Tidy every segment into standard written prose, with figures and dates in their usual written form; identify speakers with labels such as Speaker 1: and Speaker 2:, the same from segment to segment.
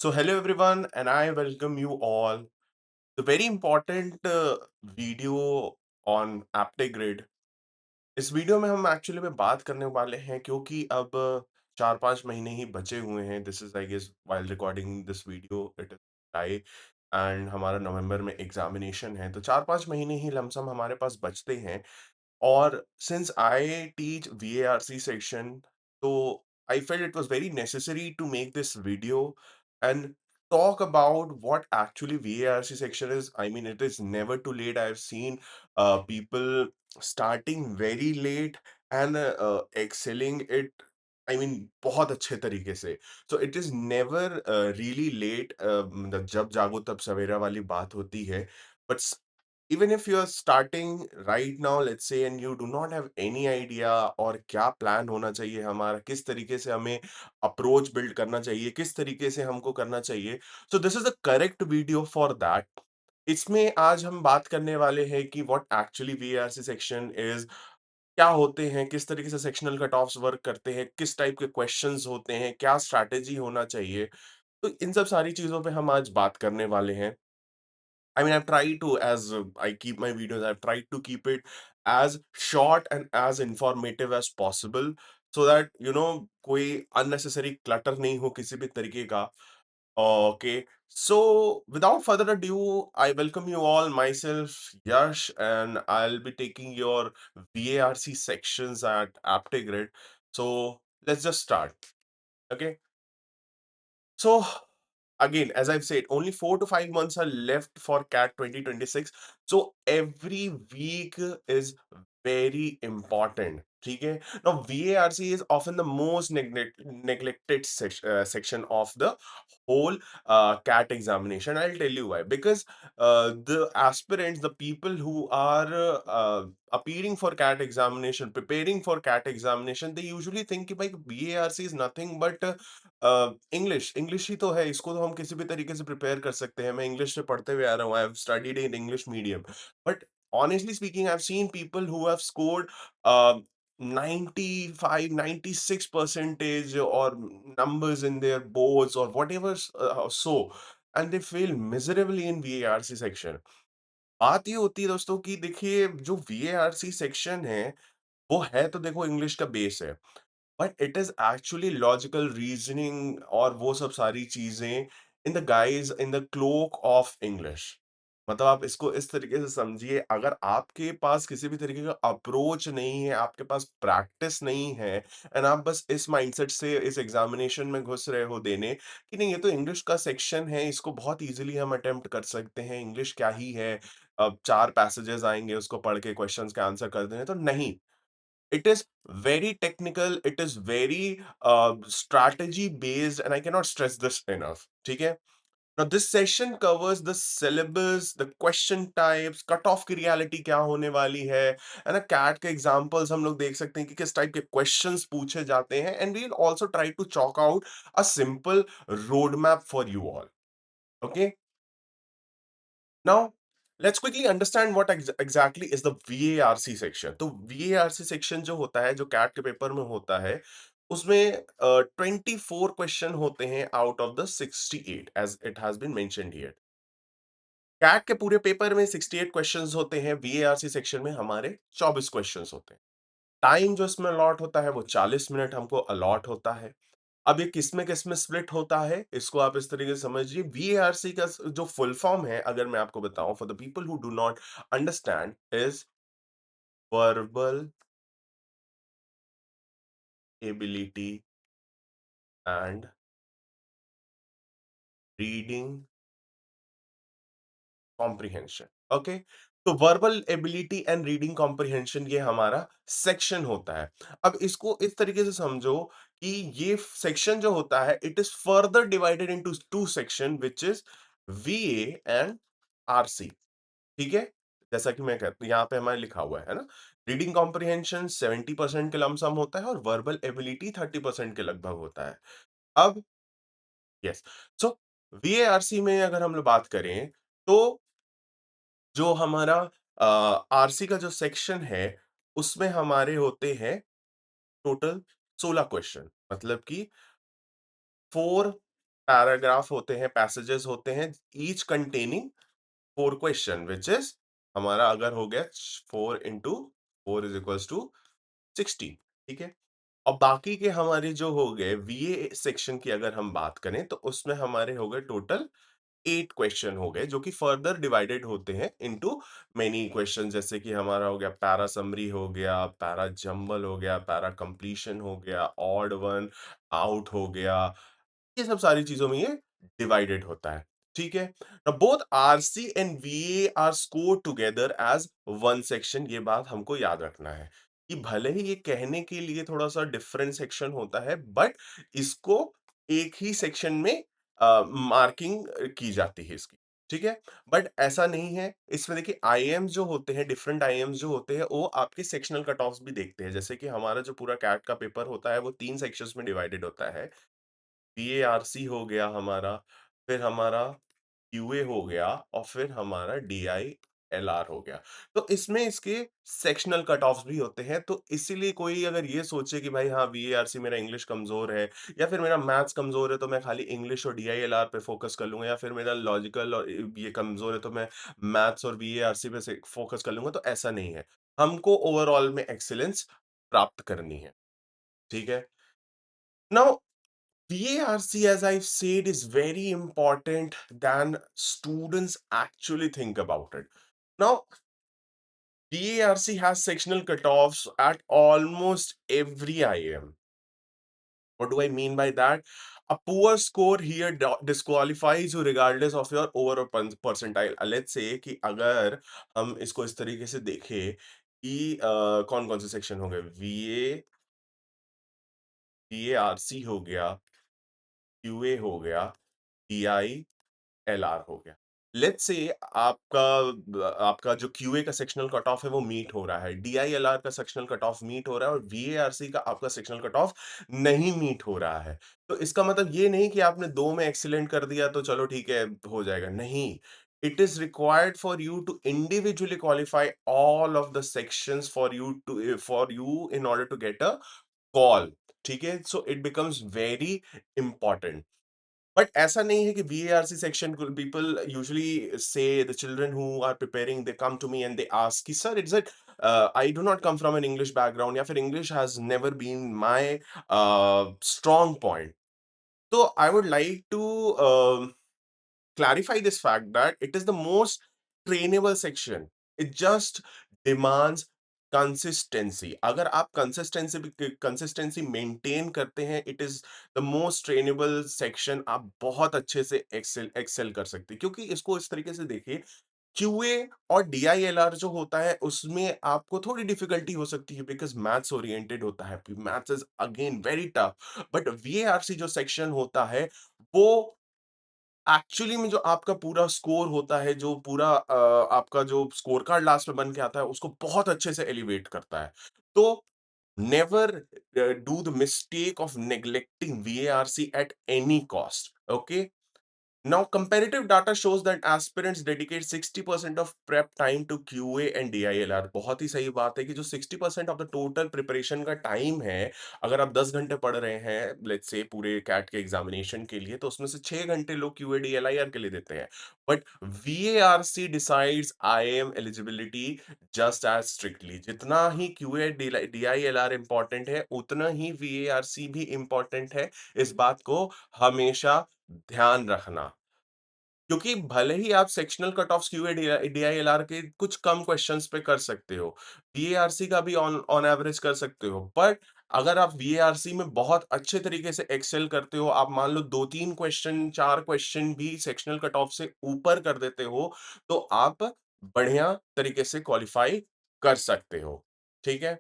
Speaker 1: So, hello everyone, and I welcome you all. The very important video on ApteGrid. इस video में हम actually में बात करने वाले हैं क्योंकि अब 4-5 महीने ही बचे हुए हैं। This is I guess while recording this video it is July and हमारा नवंबर में एग्ज़ामिनेशन है। तो 4-5 महीने ही लमसम हमारे पास बचते हैं और since I teach VARC section, so I felt it was very necessary to make this video and talk about what actually VARC section is. I mean, it is never too late. I've seen people starting very late and excelling it. I mean, बहुत अच्छे तरीके से. So it is never really late. मतलब जब जागो तब सवेरा वाली बात होती है. But even if you're starting right now, let's say, and you do not have any idea और क्या प्लान होना चाहिए हमारा, किस तरीके से हमें अप्रोच बिल्ड करना चाहिए, किस तरीके से हमको करना चाहिए, so this is the correct video for that. इसमें आज हम बात करने वाले हैं कि what actually VRC section is, क्या होते हैं, किस तरीके से सेक्शनल कट ऑफ्स वर्क करते हैं, किस टाइप के क्वेश्चंस होते हैं, क्या स्ट्रैटेजी होना चाहिए। तो इन सब सारी चीजों पे हम आज बात करने वाले हैं। I mean, I've tried to, as I keep my videos, I've tried to keep it as short and as informative as possible so that, कोई unnecessary clutter नहीं हो किसी भी तरीके का. Okay. So, without further ado, I welcome you all, myself, Yash, and I'll be taking your VARC sections at ApteGrid. So, let's just start. Okay. So, again, as I've said, only 4 to 5 months are left for CAT 2026. So every week is very important. Okay? Now, VARC is often the most neglected section of the whole CAT examination. I'll tell you why. Because the aspirants, the people who are appearing for CAT examination, preparing for CAT examination, they usually think कि भाई VARC is nothing but English ही तो है, इसको तो हम किसी भी तरीके से प्रिपेयर कर सकते हैं। मैं इंग्लिश से पढ़ते हुए आ रहा हूँ, I have studied in English medium. But honestly speaking, I've seen people who have scored 95, 96 percentage or numbers in their boards or whatever, so, and they fail miserably in VARC section. बात ये होती है दोस्तों कि देखिए जो VARC section है, वो है तो देखो इंग्लिश का बेस है। But it is actually logical reasoning और वो सब सारी चीजें in the guise in the cloak of English. मतलब आप इसको इस तरीके से समझिए, अगर आपके पास किसी भी तरीके का अप्रोच नहीं है, आपके पास प्रैक्टिस नहीं है, एंड आप बस इस माइंडसेट से इस एग्जामिनेशन में घुस रहे हो देने कि नहीं ये तो इंग्लिश का सेक्शन है, इसको बहुत इजीली हम अटेम्प्ट कर सकते हैं, इंग्लिश क्या ही है, अब 4 पैसेजेस आएंगे उसको पढ़ के क्वेश्चंस के आंसर कर देंगे, तो नहीं। It is very technical, it is very strategy based, and I cannot stress this enough. ठीक है? Now this session covers the syllabus, the question types, cut off की रियलिटी क्या होने वाली है ना, कैट के एग्जांपल्स हम लोग देख सकते हैं कि किस टाइप के क्वेश्चंस पूछे जाते हैं, and we will also try to chalk out a simple road map for you all. Okay. Now, let's quickly understand what exactly is the VARC section. तो VARC section जो होता है, जो कैट के पेपर में होता है, उसमें 24 क्वेश्चन होते हैं out of the 68 as it has been mentioned here. CAT के पूरे पेपर में 68 क्वेश्चंस होते हैं, VARC सेक्शन में हमारे 24 क्वेश्चंस होते हैं. टाइम जो इसमें अलॉट होता है वो 40 मिनट हमको अलॉट होता है. अब ये किसमें स्प्लिट होता है, इसको आप इस तरीके से समझिए, वीएआरसी का जो फुल फॉर्म है, अगर मैं आपको बताऊं for the people who do not understand, is verbal ability and reading comprehension. Okay. तो verbal ability and reading comprehension ये हमारा सेक्शन होता है. अब इसको इस तरीके से समझो कि ये सेक्शन जो होता है, it is further divided into two section which is वीए and RC. ठीक है? जैसा कि मैं कहता यहाँ पे हमारे लिखा हुआ है ना? रीडिंग कॉम्प्रिहेंशन 70% के लमसम होता है और वर्बल एबिलिटी 30% के लगभग होता है. अब यस, सो वीएआरसी में अगर हम लोग बात करें, तो जो हमारा आरसी का जो सेक्शन है, उसमें हमारे होते हैं टोटल 16 क्वेश्चन, मतलब कि 4 पैराग्राफ होते हैं, पैसेजेस होते हैं, each containing 4 question which is हमारा अगर हो गया 4 इंटू 4 इज़ इक्वल्स टू 60, ठीक है? और बाकी के हमारे जो हो गए वीए सेक्शन की अगर हम बात करें तो उसमें हमारे हो गए टोटल 8 क्वेश्चन हो गए जो कि फर्दर डिवाइडेड होते हैं इनटू मेनी क्वेश्चन, जैसे कि हमारा हो गया पैरा समरी हो गया, पैरा जंबल हो गया, पैरा कंप्लीशन हो गया, ऑड वन आउट हो गया। ये सब सारी चीज़ों में ये डिवाइडेड होता है, ठीक है? Now both RC and VA are scored together as one section, ये बात हमको याद रखना है, कि भले ही ये कहने के लिए थोड़ा-सा डिफरेंट सेक्शन होता है, बट इसको एक ही सेक्शन में मार्किंग की जाती है इसकी, ठीक है? बट ऐसा नहीं है, इसमें देखिए आईएएम्स जो होते हैं, डिफरेंट आईएएम्स जो होते हैं, वो आपके सेक्शनल कट ऑफ्स भी देखते हैं। जैसे कि हमारा जो पूरा कैट का पेपर होता है, वो 3 सेक्शंस में डिवाइडेड होता है। बीएआरसी हो गया हमारा, फिर हमारा क्यूए हो गया और फिर हमारा डीआईएलआर हो गया। तो इसमें इसके सेक्शनल कट ऑफ्स भी होते हैं, तो इसीलिए कोई अगर ये सोचे कि भाई हाँ, बीएआरसी मेरा इंग्लिश कमज़ोर है या फिर मेरा मैथ्स कमज़ोर है, तो मैं खाली इंग्लिश और डीआईएलआर पे फ़ोकस कर लूँगा, या फिर मेरा लॉजिकल और ये कमज़ोर है, तो मैं मैथ्स और बीएआरसी पे से फ़ोकस कर लूँगा, तो ऐसा नहीं है। हमको ओवरऑल में एक्सीलेंस प्राप्त करनी है, ठीक है? Now VARC, as I've said, is very important than students actually think about it. Now, VARC has sectional cutoffs at almost every IM. What do I mean by that? A poor score here disqualifies you regardless of your overall percentile. Let's say कि अगर हम इसको इस तरीके से देखें कि कौन कौन से सेक्शन हो गए, VARC हो गया, QA हो गया, DI एलआर हो गया। लेट्स से आपका जो क्यूए का सेक्शनल कट ऑफ है वो मीट हो रहा है, डीआईएलआर का सेक्शनल कट ऑफ मीट हो रहा है और वीएआरसी का आपका सेक्शनल कट ऑफ नहीं मीट हो रहा है। तो इसका मतलब ये नहीं कि आपने 2 में एक्सीलेंट कर दिया तो चलो ठीक है, हो जाएगा, नहीं। It is required for you to individually qualify all of the sections for you in order to get a call, ठीक है? So it becomes very important. But ऐसा नहीं है कि VARC सेक्शन पीपल यूजुअली से the children who are preparing they come to me and they ask कि sir it's it I do not come from an English background या फिर English has never been my strong point. तो I would like to clarify this fact that it is the most trainable section. It just demands consistency. अगर आप consistency maintain करते हैं, it is the most trainable section, आप बहुत अच्छे से Excel कर सकते हैं, क्योंकि इसको इस तरीके से देखिए, क्यूए और डीआईएलआर जो होता है उसमें आपको थोड़ी डिफिकल्टी हो सकती है बिकॉज मैथ्स ओरिएंटेड होता है, maths is again very tough. But VARC जो सेक्शन होता है वो एक्चुअली में जो आपका पूरा स्कोर होता है, जो पूरा आपका जो स्कोर कार्ड लास्ट में बन के आता है, उसको बहुत अच्छे से एलिवेट करता है। तो never do the mistake of neglecting VARC at any cost, okay? Now, comparative data shows that aspirants dedicate 60% of prep time to QA and DILR। बहुत ही सही बात है कि जो 60% ऑफ द टोटल प्रिपरेशन का टाइम है, अगर आप 10 घंटे पढ़ रहे हैं, लेट्स से पूरे कैट के एग्जामिनेशन के लिए, तो उसमें से 6 घंटे लोग QA DLIR के लिए देते हैं। But VARC decides IIM eligibility just as strictly. जितना ही QA DILR इंपॉर्टेंट है, उतना ही VARC भी इंपॉर्टेंट है। इस बात को हमेशा ध्यान रखना। क्योंकि भले ही आप sectional cut offs QA DILR के कुछ कम क्वेश्चंस पे कर सकते हो, वीएआरसी का भी ऑन ऑन एवरेज कर सकते हो, बट अगर आप वीएआरसी में बहुत अच्छे तरीके से एक्सेल करते हो, आप मान लो 2-3 क्वेश्चन, 4 क्वेश्चन भी सेक्शनल कट ऑफ से ऊपर कर देते हो, तो आप बढ़िया तरीके से क्वालिफाई कर सकते हो, ठीक है?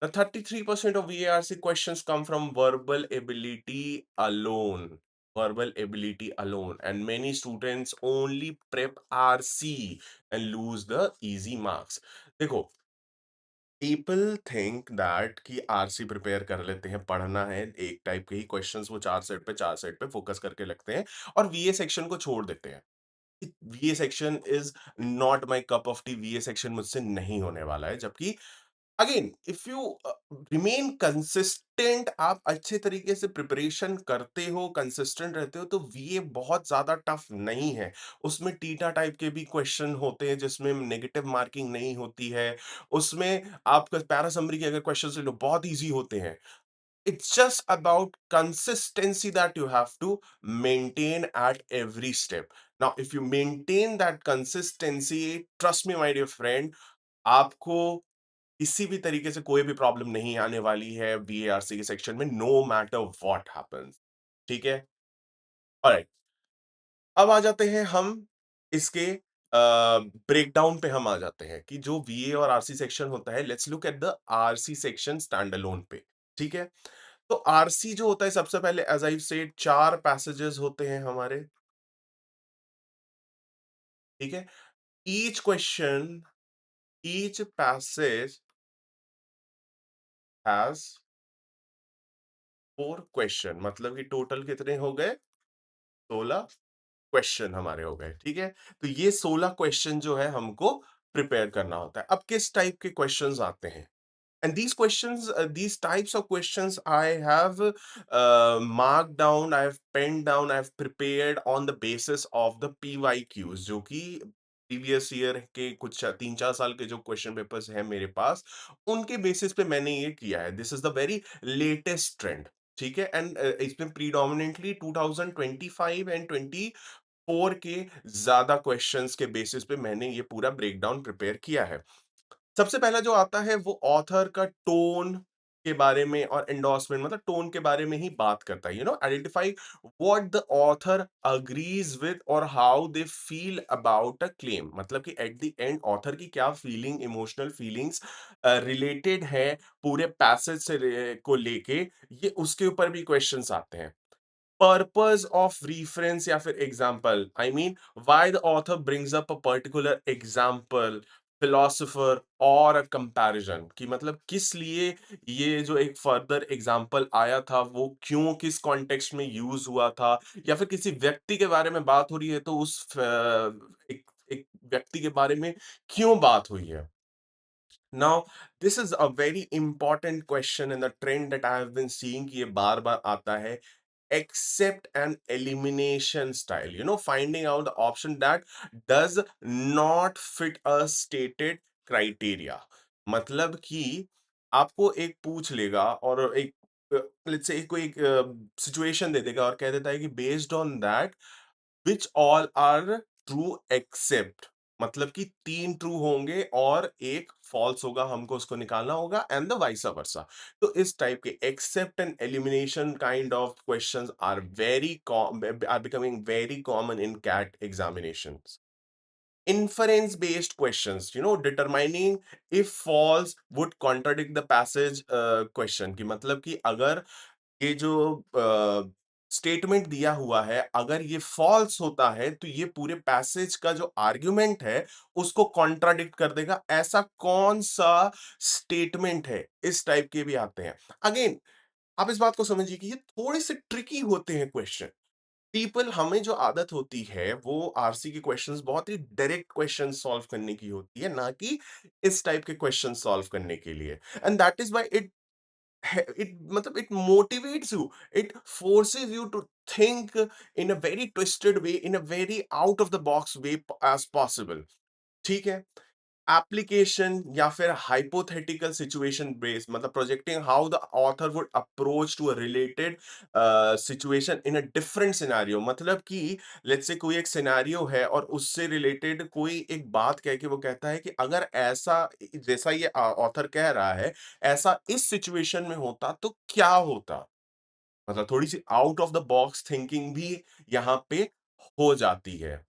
Speaker 1: The 33% of VARC questions come from verbal ability alone, and many students only prep RC and lose the easy marks। देखो, पीपल थिंक दैट कि आरसी प्रिपेयर कर लेते हैं, पढ़ना है एक टाइप के ही क्वेश्चंस, वो 4 सेट पे फोकस करके लगते हैं और वीए सेक्शन को छोड़ देते हैं। वीए section is not my cup of T, वीए section मुझसे नहीं होने वाला है, जबकि again if you remain consistent, आप अच्छे तरीके से प्रिपरेशन करते हो, कंसिस्टेंट रहते हो, तो वीए बहुत ज्यादा टफ नहीं है। उसमें टीटा टाइप के भी क्वेश्चन होते हैं जिसमें नेगेटिव मार्किंग नहीं होती है। उसमें आपका पैरा समरी के अगर क्वेश्चन ले लो, बहुत इजी होते हैं। It's just about consistency that you have to maintain at every step. Now, if you maintain that consistency, trust me, my dear friend, आपको किसी भी तरीके से कोई भी प्रॉब्लम नहीं आने वाली है बीएआरसी के सेक्शन में, नो मैटर व्हाट हैपेंस। ठीक है? ऑलराइट, अब आ जाते हैं हम इसके ब्रेकडाउन पे हम आ जाते हैं कि जो वीए और आरसी सेक्शन होता है, let's look at the RC section stand alone पे। ठीक है? तो आरसी जो होता है, सबसे पहले एज आई सेड 4 पैसेजेस होते हैं हमारे। ठीक है? Each question, each passage has 4 question, मतलब कि टोटल कितने हो गए? 16 क्वेश्चन हमारे हो गए। ठीक है? तो ये 16 क्वेश्चन जो है हमको प्रिपेयर करना होता है। अब किस टाइप के क्वेश्चंस आते हैं? And these questions, these types of questions, I have marked down, I have penned down, I have prepared on the basis of the PYQs, जो कि प्रीवियस ईयर के कुछ 3-4 साल के जो क्वेश्चन पेपर्स हैं मेरे पास, उनके बेसिस पे मैंने ये किया है। This is the very latest trend. ठीक है? एंड इसमें प्रीडोमिनेंटली 2025 एंड 24 के ज्यादा क्वेश्चंस के बेसिस पे मैंने ये पूरा ब्रेकडाउन प्रिपेयर किया है। सबसे पहला जो आता है वो ऑथर का टोन के बारे में और एंडोर्समेंट, मतलब टोन के बारे में ही बात करता है। Identify what the author agrees with और how they feel about a claim, मतलब कि एट द एंड ऑथर की क्या फीलिंग, इमोशनल फीलिंग्स रिलेटेड है पूरे पैसेज से को लेके, ये उसके ऊपर भी क्वेश्चंस आते हैं। पर्पस ऑफ reference या फिर example, I mean why the author brings up a particular example, philosopher और अ कंपैरिजन, कि मतलब किस लिए ये जो एक फर्दर एग्जाम्पल आया था वो क्यों, किस कॉन्टेक्स्ट में यूज हुआ था, या फिर किसी व्यक्ति के बारे में बात हो रही है तो उस एक व्यक्ति के बारे में क्यों बात हुई है। Now, this is a very important question in the trend that I have been seeing कि ये बार बार आता है। Accept and elimination style, finding out the option that does not fit a stated criteria, मतलब कि आपको एक पूछ लेगा और एक लेट्स से कोई एक सिचुएशन दे देगा और कह देता है कि based on that which all are true except, मतलब कि 3 ट्रू होंगे और एक फॉल्स होगा, हमको उसको निकालना होगा, एंड द वाइस वर्सा। तो इस टाइप के except and elimination kind of questions are are becoming very common in CAT examinations. Inference based questions, determining if false would contradict the passage question, कि मतलब कि अगर ये जो स्टेटमेंट दिया हुआ है, अगर ये फॉल्स होता है तो ये पूरे पैसेज का जो आर्गुमेंट है उसको कॉन्ट्राडिक्ट कर देगा। ऐसा कौन सा स्टेटमेंट है? इस टाइप के भी आते हैं। अगेन, आप इस बात को समझिए कि ये थोड़े से ट्रिकी होते हैं क्वेश्चन। पीपल, हमें जो आदत होती है वो आरसी के क्वेश्चंस बहुत ही डायरेक्ट क्वेश्चन सॉल्व करने की होती है, ना कि इस टाइप के क्वेश्चन सॉल्व करने के लिए। And that is why it matlab it motivates you, it forces you to think in a very twisted way, in a very out of the box way as possible। ठीक है? Application या फिर hypothetical situation based, मतलब projecting how the author would approach to a related situation in a different scenario, मतलब कि let's say कोई एक scenario है और उससे रिलेटेड कोई एक बात कह के वो कहता है कि अगर ऐसा जैसा ये ऑथर कह रहा है, ऐसा इस सिचुएशन में होता तो क्या होता, मतलब थोड़ी सी out of the box thinking भी यहाँ पे हो जाती है।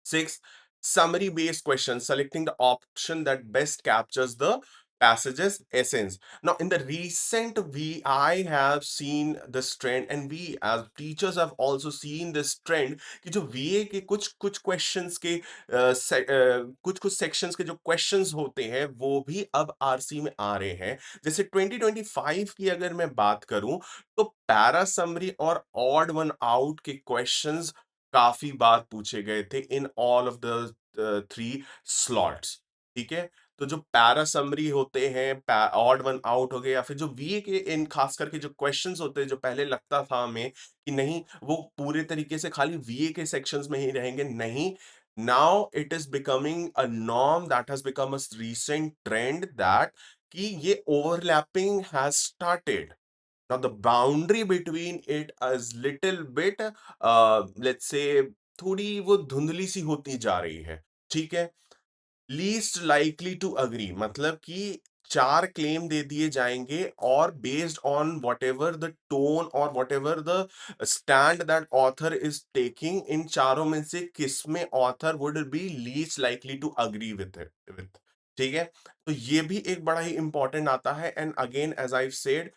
Speaker 1: Six, summary based questions, selecting the option that best captures the passage's essence. Now, in the recent I have seen this trend, and we as teachers have also seen this trend कि जो VA के कुछ कुछ questions के कुछ कुछ sections के जो क्वेश्चंस होते हैं वो भी अब आरसी में आ रहे हैं। जैसे 2025 की अगर मैं बात करूं तो पैरा समरी और ऑड वन आउट के क्वेश्चंस काफ़ी बार पूछे गए थे in all of the 3 slots. ठीक है? तो जो पैरा समरी होते हैं, ऑड वन आउट हो गए या फिर जो वीए के इन खास करके जो क्वेश्चंस होते हैं, जो पहले लगता था हमें कि नहीं वो पूरे तरीके से खाली वीए के सेक्शंस में ही रहेंगे, नहीं। Now it is becoming a norm, that has become a recent trend, that कि ये overlapping has started. Now the boundary between it is little bit let's say थोड़ी वो धुंधली सी होती जा रही है, ठीक है? लीस्ट लाइकली टू अग्री मतलब कि 4 क्लेम दे दिए जाएँगे और based on whatever the tone और whatever the stand that author is taking, इन चारों में से किसमें author would be least likely to agree with, ठीक है? तो ये भी एक बड़ा ही इंपॉर्टेंट आता है and again as I said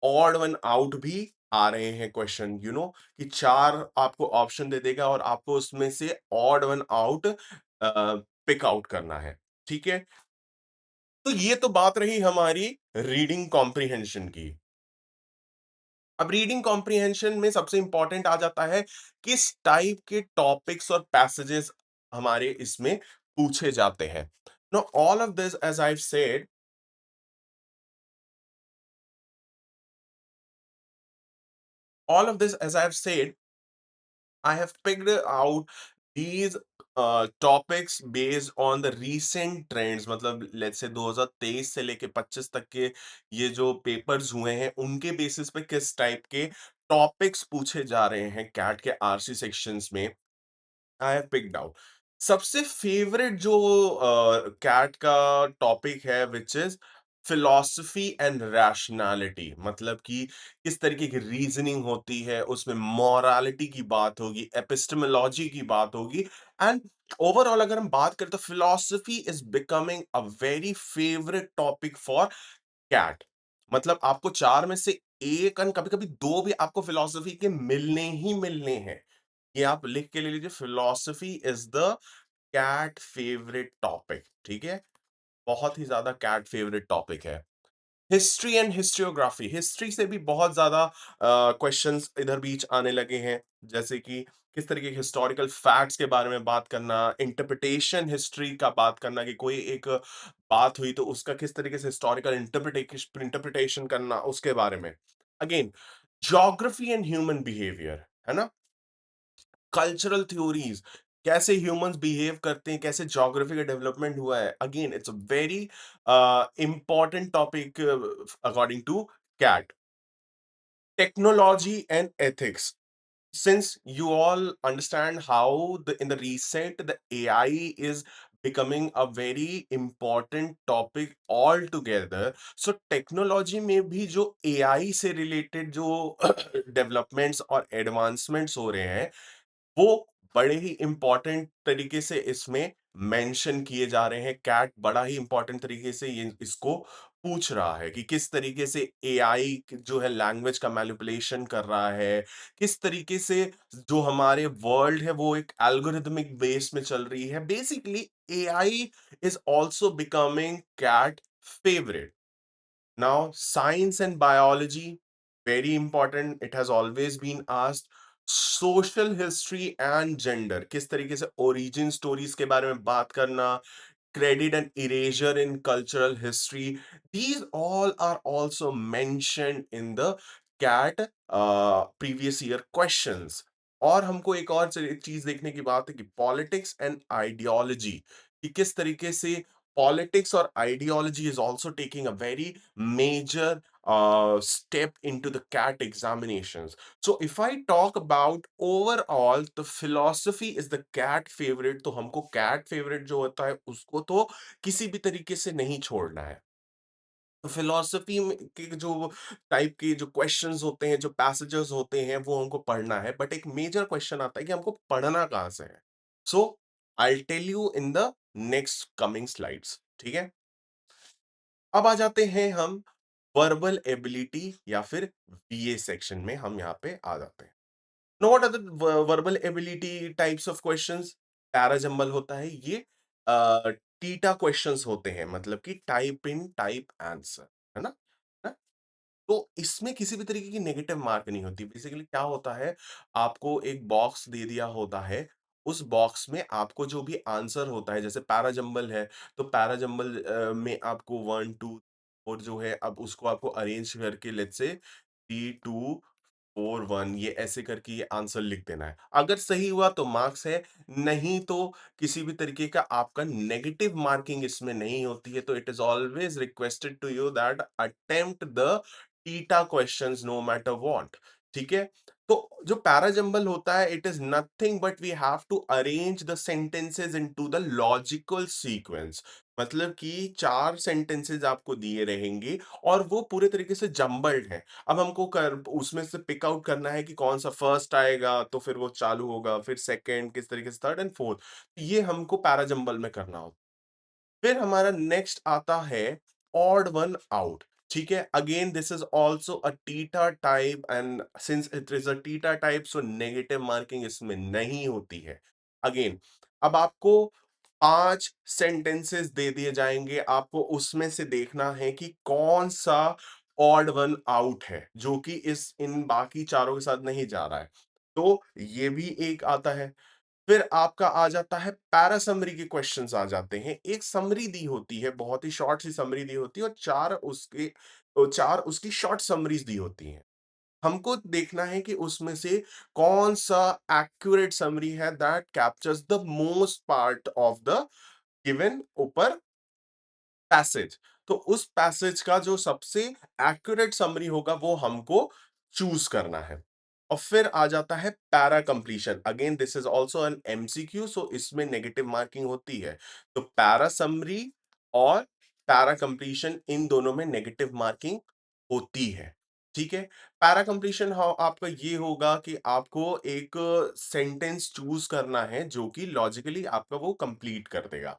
Speaker 1: odd one out भी आ रहे हैं क्वेश्चन, कि 4 आपको ऑप्शन दे देगा और आपको उसमें से odd one out pick out करना है, ठीक है? तो ये तो बात रही हमारी रीडिंग कॉम्प्रिहेंशन की। अब रीडिंग कॉम्प्रिहेंशन में सबसे इंपॉर्टेंट आ जाता है किस टाइप के टॉपिक्स और पैसेजेस हमारे इसमें पूछे जाते हैं। Know all of this as I have said, all of this as I have said I have picked out these topics based on the recent trends, मतलब लेट्स से 2023 से लेके 25 तक के ये जो पेपर्स हुए हैं उनके बेसिस पे किस टाइप के टॉपिक्स पूछे जा रहे हैं कैट के आरसी सेक्शंस में। आई हैव पिक्ड आउट सबसे फेवरेट जो कैट का टॉपिक है which is philosophy and rationality, मतलब कि किस तरीके की रीजनिंग होती है, उसमें मॉरालिटी की बात होगी, एपिस्टेमोलॉजी की बात होगी एंड ओवरऑल अगर हम बात करें तो philosophy is becoming a very favourite topic for CAT. मतलब आपको 4 में से 1 एंड कभी-कभी 2 भी आपको फिलॉसफी के मिलने ही मिलने हैं। ये आप लिख के ले लीजिए, philosophy is the CAT favourite topic, ठीक है? बहुत ही ज्यादा कैट फेवरेट टॉपिक है। हिस्ट्री एंड हिस्ट्रियोग्राफी, हिस्ट्री से भी बहुत ज्यादा क्वेश्चंस इधर बीच आने लगे हैं, जैसे कि किस तरीके के हिस्टोरिकल फैक्ट्स के बारे में बात करना, इंटरप्रिटेशन हिस्ट्री का बात करना कि कोई एक बात हुई तो उसका किस तरीके से हिस्टोरिकल इंटरप्रिटेशन इंटरप्रिटेशन करना उसके बारे में। Again geography and human behaviour, है ना? कल्चरल थ्योरीज, कैसे ह्यूमंस बिहेव करते हैं, कैसे ज्योग्राफी का डेवलपमेंट हुआ है, again it's a very important topic according to CAT. Technology and ethics, since you all understand how in the recent the AI is becoming a very important topic altogether, so technology में भी जो AI से related जो developments और advancements हो रहे हैं वो बड़े ही इम्पोर्टेंट तरीके से इसमें मेंशन किए जा रहे हैं। कैट बड़ा ही इम्पोर्टेंट तरीके से ये इसको पूछ रहा है कि किस तरीके से एआई जो है लैंग्वेज का मैनिपुलेशन कर रहा है, किस तरीके से जो हमारे वर्ल्ड है वो एक एल्गोरिथमिक बेस में चल रही है। Basically AI is also becoming CAT favourite. Now, science and biology, very important. It has always been asked. Social history and gender, किस तरीके से origin stories के बारे में बात करना, credit and erasure in cultural history. These all are also mentioned in the CAT previous year questions. और हमको एक और चीज देखने की बात है कि पॉलिटिक्स एंड आइडियोलॉजी, कि किस तरीके से पॉलिटिक्स और ideology is also taking a very major step into the CAT examinations. So if I talk about overall, the philosophy is the CAT favorite, तो हमको CAT favorite जो होता है उसको तो किसी भी तरीके से नहीं छोड़ना है। तो फिलॉसफी में के जो टाइप के जो क्वेश्चंस होते हैं, जो पैसेजेस होते हैं वो हमको पढ़ना है, बट एक मेजर क्वेश्चन आता है कि हमको पढ़ना कहाँ से है। So I tell you in the next coming slides, ठीक है? अब आ जाते हैं हम वर्बल एबिलिटी या फिर वीए सेक्शन में, हम यहाँ पे आ जाते हैं। No what are the verbal ability types of questions? Parajumble होता है ये, टीटा क्वेश्चंस होते हैं, मतलब कि टाइप इन टाइप आंसर, है ना? है? तो इसमें किसी भी तरीके की नेगेटिव मार्क नहीं होती। बेसिकली क्या होता है, आपको एक बॉक्स दे दिया होता है उस बॉक्स में आपको जो भी आंसर होता है, जैसे पैराजंबल है, तो पैराजंबल में आपको 1, 2 और जो है अब उसको आपको अरेंज करके लेट्स से 3, 2, 4, 1 ये ऐसे करके ये आंसर लिख देना है। अगर सही हुआ तो मार्क्स है, नहीं तो किसी भी तरीके का आपका नेगेटिव मार्किंग इसमें नहीं होती है। तो it is always requested to you that attempt the TITA questions no matter what. ठीक है? तो जो पैराजंबल होता है it is nothing but we have to arrange the sentences into the logical sequence. मतलब कि 4 सेंटेंसेस आपको दिए रहेंगे और वो पूरे तरीके से जम्बल्ड हैं। अब हमको कर उसमें से पिक आउट करना है कि कौन-सा फर्स्ट आएगा, तो फिर वो चालू होगा, फिर सेकंड, किस तरीके से थर्ड एंड फोर्थ। ये हमको पैराजंबल में करना होगा। फिर हमारा नेक्स्ट आता है ऑड वन आउट। ठीक है? Again this is also a theta type and since it is a theta type so negative marking इसमें नहीं होती है। अगेन अब आपको 5 सेंटेंसेस दे दिए जाएँगे, आपको उसमें से देखना है कि कौन-सा ऑड वन आउट है, जो कि इस इन बाकी चारों के साथ नहीं जा रहा है। तो ये भी एक आता है। फिर आपका आ जाता है पैरा समरी के क्वेश्चंस आ जाते हैं। एक समरी दी होती है, बहुत ही शॉर्ट सी समरी दी होती है और 4 उसकी शॉर्ट समरीज़ दी होती हैं। हमको देखना है कि उसमें से कौन-सा एक्यूरेट समरी है that captures the most part of the given ऊपर पैसेज। तो उस पैसेज का जो सबसे एक्यूरेट समरी होगा वो हमको चूज़ करना है। और फिर आ जाता है para completion. Again this is also an MCQ so इसमें नेगेटिव मार्किंग होती है। तो पैरा समरी और पैरा कंप्लीशन इन दोनों में नेगेटिव मार्किंग होती है। ठीक है? पैरा कंप्लीशन हाउ आपका ये होगा कि आपको एक सेंटेंस चूज़ करना है जो कि लॉजिकली आपका वो कंप्लीट कर देगा।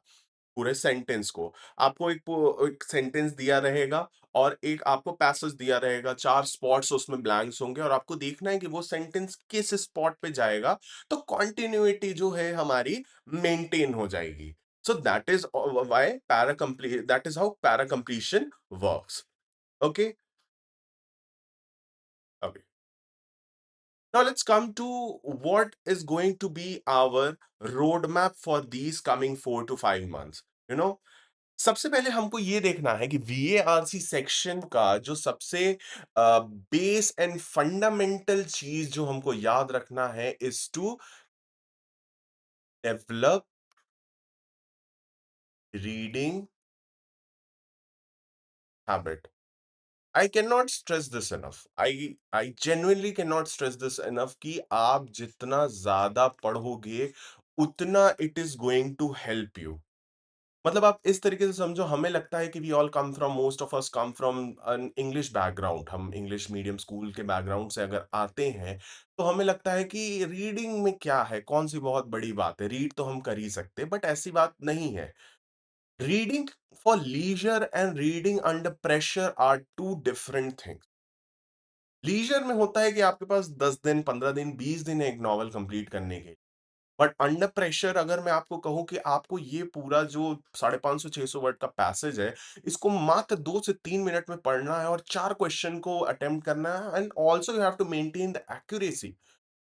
Speaker 1: पूरे सेंटेंस को। आपको एक सेंटेंस दिया रहेगा और एक आपको पैसेज दिया रहेगा, 4 स्पॉट्स उसमें ब्लैंक्स होंगे और आपको देखना है कि वो सेंटेंस किस स्पॉट पे जाएगा, तो कंटीन्यूइटी जो है हमारी मेंटेन हो जाएगी। So that is why that is how para completion works. Okay? Okay. Now let's come to what is going to be our roadmap for these coming 4 to 5 months. You know, सबसे पहले हमको ये देखना है कि वीएआरसी section का जो सबसे बेस एंड फंडामेंटल चीज जो हमको याद रखना है is to develop reading habit. I can not stress this enough. I genuinely can not stress this enough कि आप जितना ज्यादा पढ़ोगे उतना it is going to help you. मतलब आप इस तरीके से समझो, हमें लगता है कि we all come from most of us come from an English background. हम इंग्लिश मीडियम स्कूल के बैकग्राउंड से अगर आते हैं तो हमें लगता है कि रीडिंग में क्या है, कौन सी बहुत बड़ी बात है, रीड तो हम कर ही सकते हैं, बट ऐसी बात नहीं है। Reading for leisure and reading under pressure are two different things. Leisure में होता है कि आपके पास 10 दिन, 15 दिन, 20 दिन है एक नॉवल कंप्लीट करने के। बट अंडर प्रेशर अगर मैं आपको कहूँ कि आपको ये पूरा जो 550-600 वर्ड का पैसेज है, इसको मात्र 2 से 3 मिनट में पढ़ना है और 4 क्वेश्चन को अटेम्प्ट करना है and also you have to maintain the accuracy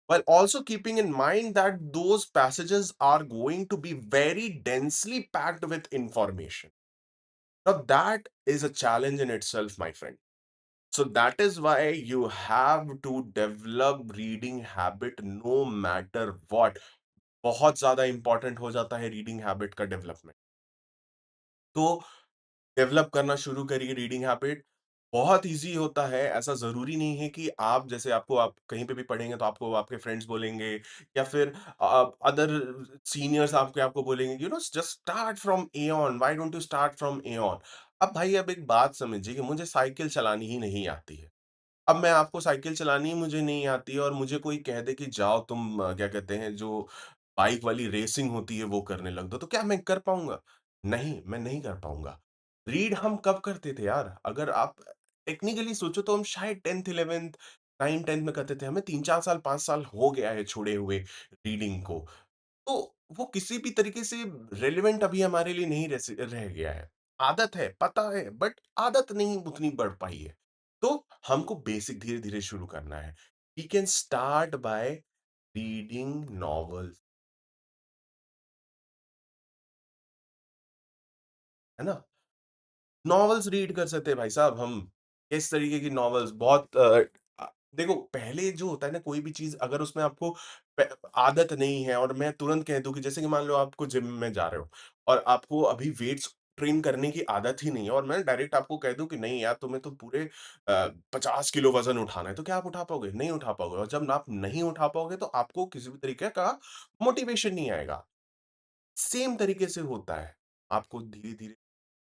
Speaker 1: while also keeping in mind that those passages are going to be very densely packed with information. Now that is a challenge in itself, my friend. So that is why you have to develop reading habit no matter what. बहुत ज़्यादा important हो जाता है reading habit का development. तो develop करना शुरू करिए रीडिंग हैबिट। बहुत ईज़ी होता है, ऐसा ज़रूरी नहीं है कि आप जैसे आपको आप कहीं पे भी पढ़ेंगे तो आपको आपके फ्रेंड्स बोलेंगे या फिर अदर सीनियर्स आपके आपको बोलेंगे, you know just start from Aon, why don't you start from Aon? अब भाई अब एक बात समझिए कि मुझे साइकिल चलानी ही नहीं आती है। अब मैं आपको साइकिल चलानी ही मुझे नहीं आती है और मुझे कोई कह दे कि जाओ तुम क्या कहते हैं जो बाइक वाली रेसिंग होती है वो करने लग दो, तो क्या मैं कर पाऊँगा? नहीं, मैं नहीं कर पाऊँगा। रीड हम कब करते थे यार? अगर आप टेक्निकली सोचो तो हम शायद 10th 11th 9th 10th में करते थे। हमें 3-4 साल 5 साल हो गया है छोड़े हुए रीडिंग को। तो वो किसी भी तरीके से रेलेवेंट अभी हमारे लिए नहीं रह गया है। आदत है, पता है, बट आदत नहीं उतनी बढ़ पाई है। तो हमको बेसिक धीरे-धीरे शुरू करना है। We can start by reading novels. है ना? नॉवेल्स रीड कर सकते हैं भाई साहब हम। किस तरीके की नॉवेल्स बहुत देखो पहले जो होता है ना कोई भी चीज़ अगर उसमें आपको प आदत नहीं है और मैं तुरंत कह दूँ कि जैसे कि मान लो आपको जिम में जा रहे हो और आपको अभी वेट्स ट्रेन करने की आदत ही नहीं है और मैं डायरेक्ट आपको कह दूँ कि नहीं यार तुम्हें तो पूरे 50 किलो वज़न उठाना है, तो क्या आप उठा पाओगे? नहीं उठा पाओगे और जब आप नहीं उठा पाओगे तो आपको किसी भी तरीके का मोटिवेशन नहीं आएगा। सेम तरीके से होता है। आपको धीरे-धीरे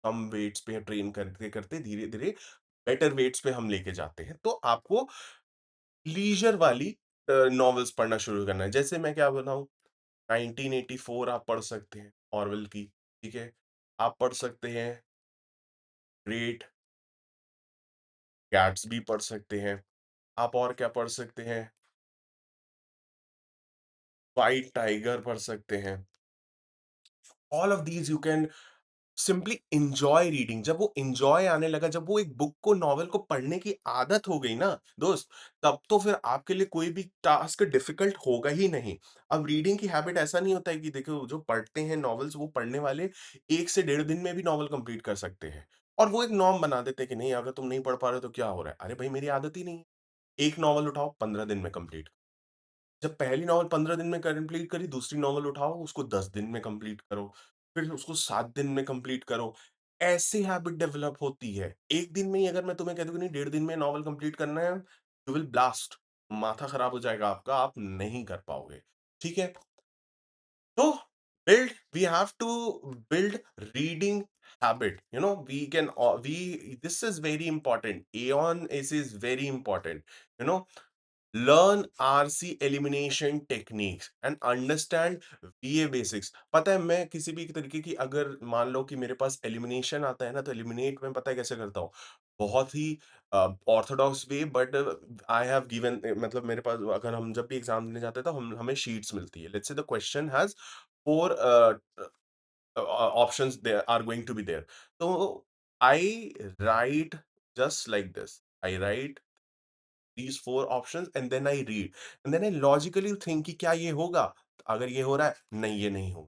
Speaker 1: कम वेट्स पे ट्रेन करते-करते धीरे-धीरे बेटर वेट्स पे हम लेके जाते हैं। तो आपको लीजर वाली नॉवेल्स पढ़ना शुरू करना है। जैसे मैं क्या बताऊँ 1984 आप पढ़ सकते हैं ऑरवेल की, ठीक है? आप पढ़ सकते हैं ग्रेट गैट्सबी पढ़ सकते हैं। आप और क्या पढ़ सकते हैं? व्हाइट टाइगर पढ़ सकते हैं। All of these you can simply enjoy reading जब वो एन्जॉय आने लगा, जब वो एक बुक को नॉवेल को पढ़ने की आदत हो गई ना दोस्त, तब तो फिर आपके लिए कोई भी टास्क डिफिकल्ट होगा ही नहीं। अब रीडिंग की हैबिट ऐसा नहीं होता है कि देखो जो पढ़ते हैं नॉवेल्स वो पढ़ने वाले 1 से डेढ़ दिन में भी नॉवेल कंप्लीट कर सकते हैं। और वो एक नॉर्म बना देते हैं कि नहीं अगर तुम नहीं पढ़ पा रहे हो तो क्या हो रहा है? अरे भाई मेरी आदत ही नहीं है। एक नॉवेल उठाओ 15 दिन में कंप्लीट। जब पहली नॉवल 15 दिन में कंप्लीट करी, दूसरी नॉवल उठाओ, उसको 10 दिन में कंप्लीट करो, फिर उसको 7 दिन में कंप्लीट करो। ऐसे हैबिट डेवलप होती है। एक दिन में ही अगर मैं तुम्हें कह दूँ कि नहीं डेढ़ दिन में नॉवल कंप्लीट करना है, यू विल ब्लास्ट माथा खराब हो जाएगा आपका, आप नहीं कर पाओगे। ठीक है? तो we have to build reading habit. You know, we can, this is very important. Aeon is very important. You know, learn RC elimination techniques and understand वीए basics. पता है मैं किसी भी तरीके की अगर मान लो कि मेरे पास एलिमिनेशन आता है ना तो एलिमिनेट मैं पता है कैसे करता हूँ बहुत ही orthodox way but I have given मतलब मेरे पास अगर हम जब भी एग्जाम देने जाते हैं तो हम हमें शीट्स मिलती है let's say the question has 4 options there are going to be there, so I write just like this. I write these 4 options and then I read and then I logically think कि क्या ये होगा? अगर ये हो रहा है, नहीं ये नहीं होगा।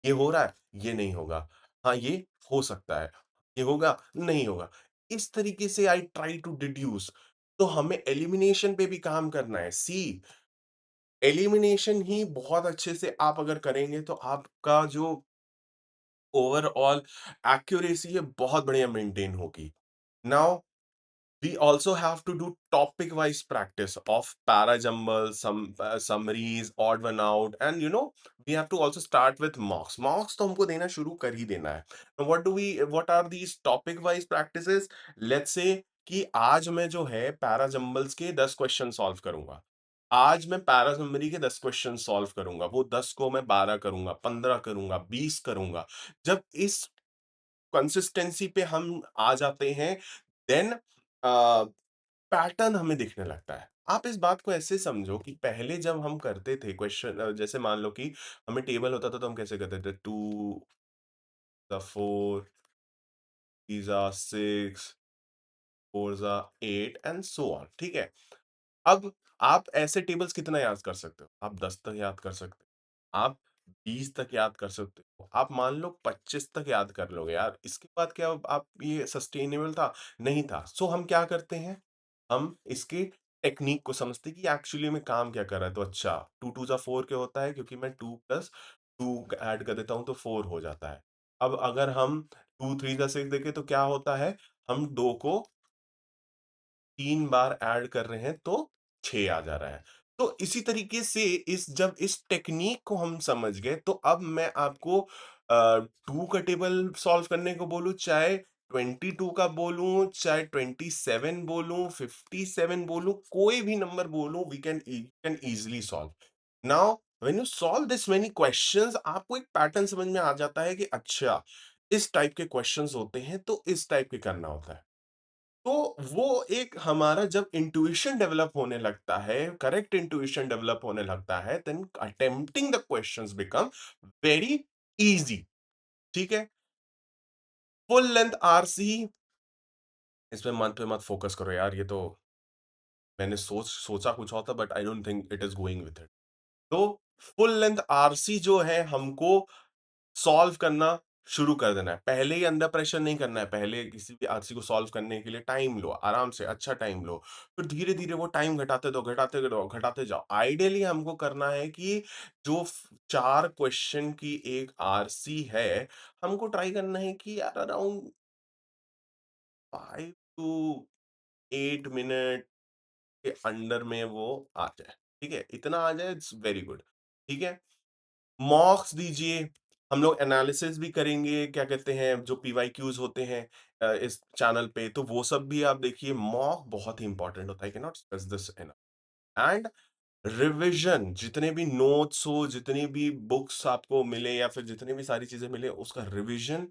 Speaker 1: ये हो रहा है, ये नहीं होगा। हाँ, ये हो सकता है। ये होगा, नहीं होगा। इस तरीके से आई ट्राई टू डिड्यूस तो हमें एलिमिनेशन पे भी काम करना है। सी एलिमिनेशन ही बहुत अच्छे से आप अगर करेंगे तो आपका जो ओवरऑल एक्यूरेसी है बहुत बढ़िया मेंटेन होगी। Now we also have to do topic wise practice of para jumble summaries odd one out and we have to also start with mocks तो हमको देना शुरू कर ही देना है। Now, what are these topic wise practices? Let's say कि आज मैं जो है पैरा जंबल्स के 10 क्वेश्चन सॉल्व करूंगा। आज मैं पैरा समरी के 10 क्वेश्चन सॉल्व करूंगा, वो 10 को मैं 12 करूंगा, 15 करूंगा, 20 करूंगा। जब इस कंसिस्टेंसी पे हम आ जाते हैं देन पैटर्न हमें दिखने लगता है। आप इस बात को ऐसे समझो कि पहले जब हम करते थे क्वेश्चन जैसे मान लो कि हमें टेबल होता था तो हम कैसे करते थे 2 ज़ा 4 3 ज़ा 6 4 ज़ा 8 एंड सो ऑन ठीक है? अब आप ऐसे टेबल्स कितना याद कर सकते हो? आप 10 तक याद कर सकते हो। आप 20 तक याद कर सकते हो। आप मान लो 25 तक याद कर लोगे यार। इसके बाद क्या आप ये सस्टेनेबल था? नहीं था। सो हम क्या करते हैं? हम इसके टेक्नीक को समझते हैं कि एक्चुअली में काम क्या कर रहा है। तो अच्छा 2 2 ज़ा 4 क्यों होता है? क्योंकि मैं 2 प्लस 2 ऐड कर देता हूँ तो 4 हो जाता है। अब अगर हम 2 3 ज़ा 6 देखें तो क्या होता है? हम 2 को 3 बार ऐड कर रहे हैं तो 6 आ जा रहा है। तो इसी तरीके से इस जब इस टेक्नीक को हम समझ गए तो अब मैं आपको 2 का टेबल सॉल्व करने को बोलूँ, चाहे 22 का बोलूँ, चाहे 27 बोलूँ, 57 बोलूँ, कोई भी नंबर बोलूँ we can easily solve. Now when you solve this many questions आपको एक पैटर्न समझ में आ जाता है कि अच्छा, इस टाइप के क्वेश्चंस होते हैं तो इस टाइप के करना होता है। तो वो एक हमारा जब इंट्यूशन डेवलप होने लगता है, करेक्ट इंट्यूशन डेवलप होने लगता है, then attempting the questions become very easy, ठीक है? फुल लेंथ आरसी इसमें मन पे मत फोकस करो यार, ये तो मैंने सोचा कुछ और था but I don't think it is going with it. तो फुल लेंथ आरसी जो है हमको सॉल्व करना शुरू कर देना है। पहले ही अंडर प्रेशर नहीं करना है, पहले किसी भी आरसी को सॉल्व करने के लिए टाइम लो, आराम से अच्छा टाइम लो। फिर धीरे-धीरे वो टाइम घटाते जाओ। आइडियली हमको करना है कि जो फ 4 क्वेश्चन की एक आरसी है, हमको ट्राई करना है कि यार अराउंड 5 टू 8 मिनट के अंडर में वो आ जाए, ठीक है? इतना आ जाए इट्स वेरी गुड, ठीक है? मॉक्स दीजिए, हम लोग एनालिसिस भी करेंगे, क्या कहते हैं, जो पीवाईक्यूज़ होते हैं इस चैनल पे, तो वो सब भी आप देखिए, मॉक बहुत ही इम्पोर्टेंट होता है, आई can not stress this enough. And revision, जितने भी नोट्स हो, जितनी भी बुक्स आपको मिले या फिर जितनी भी सारी चीज़ें मिले, उसका रिविज़न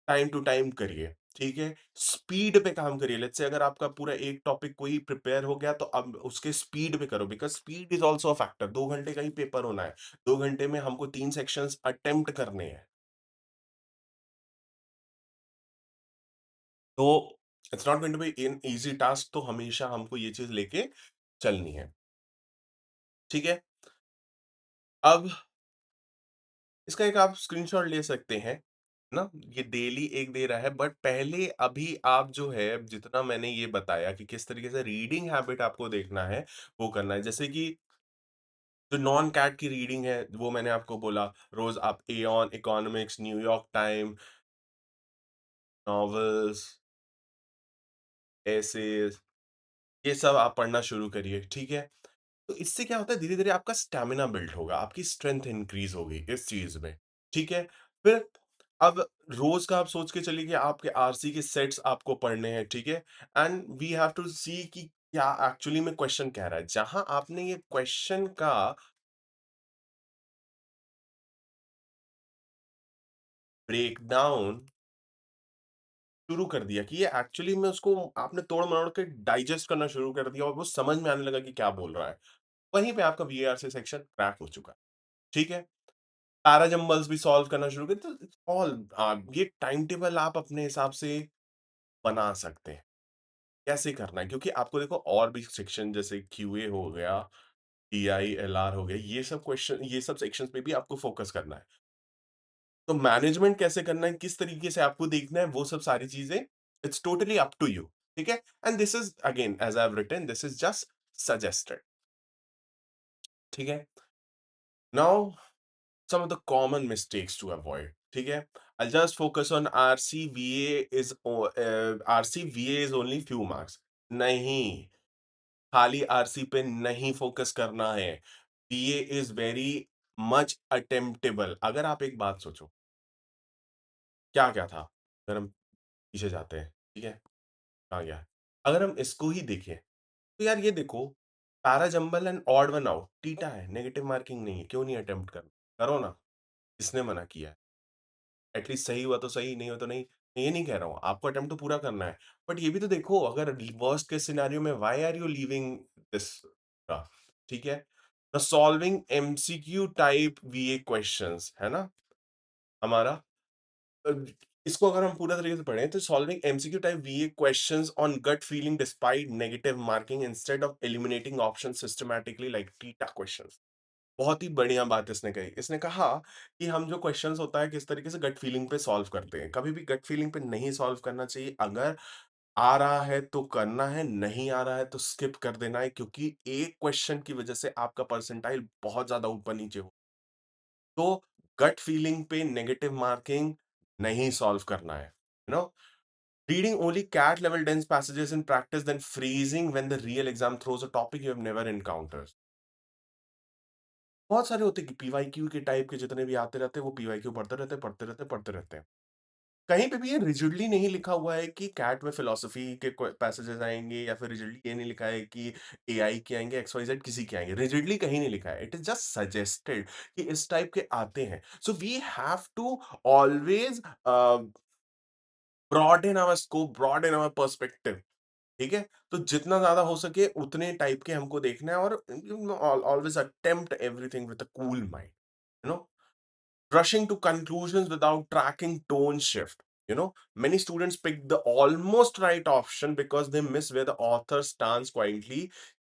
Speaker 1: टाइम टू टाइम करिए, ठीक है? स्पीड पे काम करिए, लेट्स से अगर आपका पूरा एक टॉपिक कोई प्रिपेयर हो गया, तो अब उसके स्पीड पे करो, because speed is also a factor. 2 घंटे का ही पेपर होना है, 2 घंटे में हमको 3 सेक्शंस अटेम्प्ट करने हैं। तो it's not going to be an easy task, तो हमेशा हमको ये चीज़ लेके चलनी है, ठीक है? अब इसका एक आप स्क्रीनशॉट ले सकते हैं, ना? ये डेली एक दे रहा है, बट पहले अभी आप जो है, जितना मैंने ये बताया कि किस तरीके से रीडिंग हैबिट आपको देखना है, वो करना है। जैसे कि जो नॉन कैट की रीडिंग है, वो मैंने आपको बोला, रोज़ आप Aeon, economics, New York Time, novels, essays, ये सब आप पढ़ना शुरू करिए, ठीक है? तो इससे क्या होता है, धीरे-धीरे आपका स्टैमिना बिल्ड होगा, आपकी स्ट्रेंथ इंक्रीज़ होगी इस चीज़ में, ठीक है? फिर अब रोज़ का आप सोच के चलिए कि आपके आरसी के सेट्स आपको पढ़ने हैं, ठीक है? एंड वी हैव टू सी कि क्या एक्चुअली में क्वेश्चन कह रहा है। जहाँ आपने ये क्वेश्चन का ब्रेकडाउन शुरू कर दिया कि ये एक्चुअली में उसको आपने तोड़-मरोड़ के डाइजेस्ट करना शुरू कर दिया और वो समझ में आने लगा कि क्या बोल रहा है। वहीं पे आपका वीएआरसी सेक्शन क्रैक हो चुका है, ठीक है? पैरा जंबल्स भी सॉल्व करना शुरू किया, तो इट्स ऑल ये टाइम टेबल आप अपने हिसाब से बना सकते हैं। कैसे करना है? क्योंकि आपको देखो और भी सेक्शन जैसे क्यूए हो गया, टीआई, एलआर हो गया, ये सब सेक्शंस पे भी आपको फोकस करना है। तो मैनेजमेंट कैसे करना है, किस तरीके से आपको देखना है, वो सब सारी चीज़ें, it's totally up to you, ठीक है? And this is again as I have written, this is just suggested, ठीक है? Now some of the common mistakes to avoid, ठीक है? I'll just focus on RCVA is only few marks. नहीं, खाली RC पे नहीं फोकस करना है। BA is very much attemptable. अगर आप एक बात सोचो, क्या-क्या था? अगर हम पीछे जाते हैं, ठीक है? कहाँ गया? अगर हम इसको ही देखें, तो यार ये देखो, para jumble and odd one out, theta है, नेगेटिव मार्किंग नहीं है, क्यों नहीं अटेम्प्ट करना? करो ना, किसने मना किया है? एटलीस्ट सही हुआ तो सही, नहीं हुआ तो नहीं। मैं ये नहीं कह रहा हूँ, आपको अटेम्प्ट तो पूरा करना है। बट ये भी तो देखो, अगर वर्स्ट केस सिनेरियो में why are you leaving this draft, ठीक है? The solving MCQ type VA questions, है ना? हमारा अ, इसको अगर हम पूरा तरीके से पढ़ें, तो solving MCQ type VA questions on gut feeling despite negative marking instead of eliminating option systematically like TITA questions. बहुत ही बढ़िया बात इसने कही। इसने कहा कि हम जो क्वेश्चन्स होता है किस तरीके से गट फीलिंग पे सॉल्व करते हैं। कभी भी गट फीलिंग पे नहीं सॉल्व करना चाहिए। अगर आ रहा है तो करना है, नहीं आ रहा है तो स्किप कर देना है, क्योंकि एक क्वेश्चन की वजह से आपका परसेंटाइल बहुत ज़्यादा ऊपर-नीचे हो। तो गट फीलिंग पे नेगेटिव मार्किंग नहीं सॉल्व करना है। You know? Reading only CAT level dense passages in practice then freezing when the real exam throws a topic you have never encountered. बहुत सारे होते हैं कि पीवाईक्यू के टाइप के जितने भी आते रहते हैं, वो पीवाईक्यू पढ़ते रहते हैं, पढ़ते रहते हैं, पढ़ते रहते हैं। कहीं पे भी ये रिजिडली नहीं लिखा हुआ है कि कैट में फिलॉसफी के पैसेजेस आएँगे, या फिर रिजिडली ये नहीं लिखा है कि एआई के आएँगे, एक्स-वाई-ज़ेड किसी के आएँगे। रिजिडली कहीं नहीं लिखा है। इट इज़ जस्ट सजेस्टेड कि इस टाइप के आते हैं। So we have to always broaden our scope, broaden our perspective, ठीक है? तो जितना ज़्यादा हो सके उतने टाइप के हमको देखना है, और always attempt everything with a cool mind, you know? Rushing to conclusions without tracking tone shift. You know, many students pick the almost right option because they miss where the author stands quietly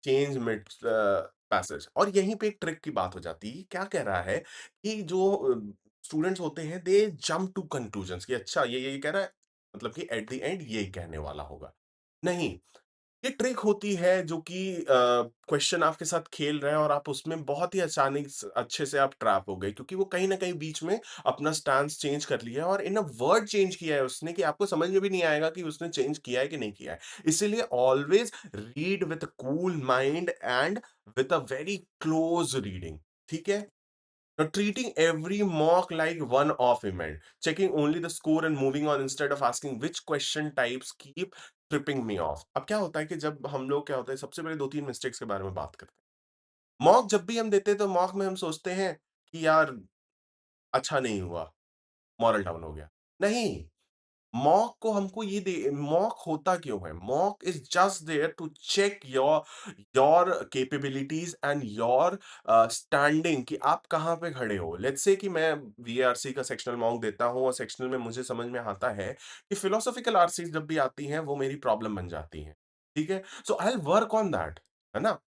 Speaker 1: change mid passage. और यहीं पे एक trick की बात हो जाती है। क्या कह रहा है कि जो स्टूडेंट्स होते हैं दे जंप टू कंक्लूजन्स कि अच्छा ये कह रहा है, मतलब कि एट द एंड यही कहने वाला होगा। नहीं, ये ट्रिक होती है जो कि क्वेश्चन आपके साथ खेल रहा है और आप उसमें बहुत ही आसानी स अच्छे से आप ट्रैप हो गए क्योंकि वो कहीं न कहीं बीच में अपना स्टांस चेंज कर लिया है और इन अ वर्ड चेंज किया है उसने कि आपको समझ में भी नहीं आएगा कि उसने चेंज किया है कि नहीं किया है। इसीलिए always read with a cool mind and with a very close reading, ठीक है? Now, treating every mock like one off event, checking only the score and moving on instead of asking which question types keep tripping me off. अब क्या होता है कि जब हम लोग क्या होता है सबसे पहले 2-3 मिस्टेक्स के बारे में बात करते हैं। मॉक जब भी हम देते हैं तो मॉक में हम सोचते हैं कि यार अच्छा नहीं हुआ, मॉरल डाउन हो गया। नहीं, मॉक को हमको ये दे मॉक होता क्यों है? Mock is just there to check your capabilities and your standing कि आप कहाँ पे खड़े हो। लेट्स से कि मैं वीआरसी का सेक्शनल मॉक देता हूँ और सेक्शनल में मुझे समझ में आता है कि फिलोसॉफिकल आरसीज़ जब भी आती हैं, वो मेरी प्रॉब्लम बन जाती हैं। ठीक है? So I will work on that, है ना?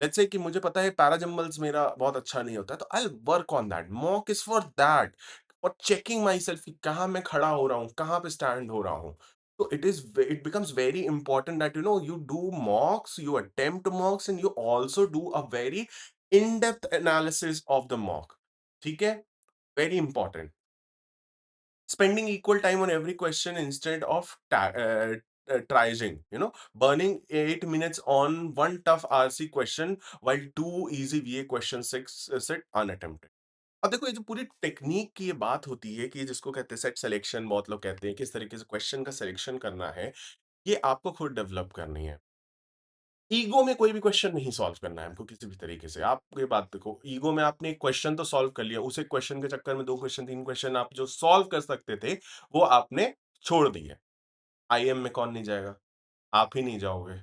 Speaker 1: लेट्स से कि मुझे पता है पैराजंबल्स मेरा बहुत अच्छा नहीं होता है, तो आई will work on that. Mock is for that. और चेकिंग माई सेल्फ कि कहाँ मैं खड़ा हो रहा हूँ, कहाँ पे स्टैंड हो रहा हूँ। तो it becomes very important that you do मॉक्स, you attempt मॉक्स and you also do a very in depth analysis of the mock. ठीक है? Very important. Spending equal time on every question instead of triaging, burning 8 minutes on one tough RC question while two easy VA questions six sit unattempted. अब देखो ये जो पूरी technique की ये बात होती है कि जिसको कहते हैं सेट सिलेक्शन, बहुत लोग कहते हैं किस तरीके से क्वेश्चन का सिलेक्शन करना है, ये आपको खुद डेवलप करनी है। ईगो में कोई भी क्वेश्चन नहीं सॉल्व करना है हमको किसी भी तरीके से। आप ये बात देखो, ईगो में आपने एक क्वेश्चन तो सॉल्व कर लिया, उस एक क्वेश्चन के चक्कर में 2 क्वेश्चन 3 क्वेश्चन आप जो सॉल्व कर सकते थे, वो आपने छोड़ दिए। आईएम में कौन नहीं जाएगा? आप ही नहीं जाओगे।